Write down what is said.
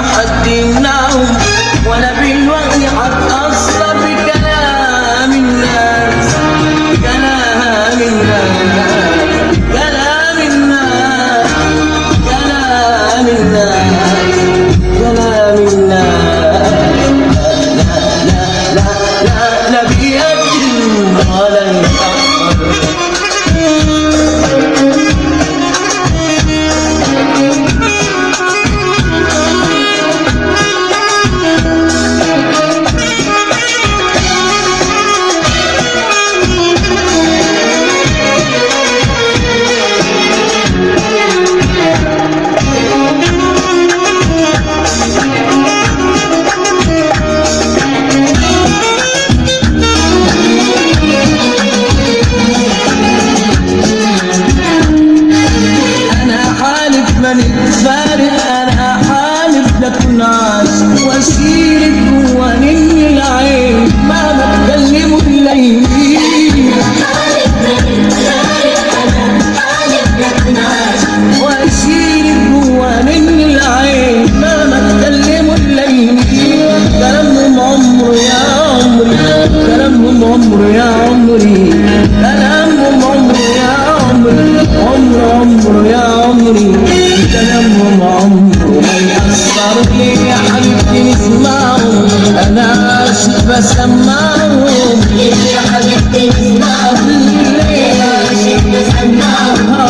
حد يمنعهم، ولا بالوقت هتأثر بكلام الناس. كلام الناس، كلام الناس، كلام الناس، كلام الناس. لا لا لا لا بيقدم ولا يتأخر. نتفارق، انا حالف لكن عاش واشيلك جوا مني العين مهما تكلموا الليل. واشيلك جوا مني العين مهما تكلموا الليل. كلامهم عمره يا عمري، كلامهم عمره يا عمري، كلامهم عمره يا عمري، عمره يا عمري. كلامهم عمره ما يأثر لي يا حبيبتي نسمعهم، أنا عاشق بسمعهم. يا حبيبتي نسمعهم، ليه عاشق بسمعهم.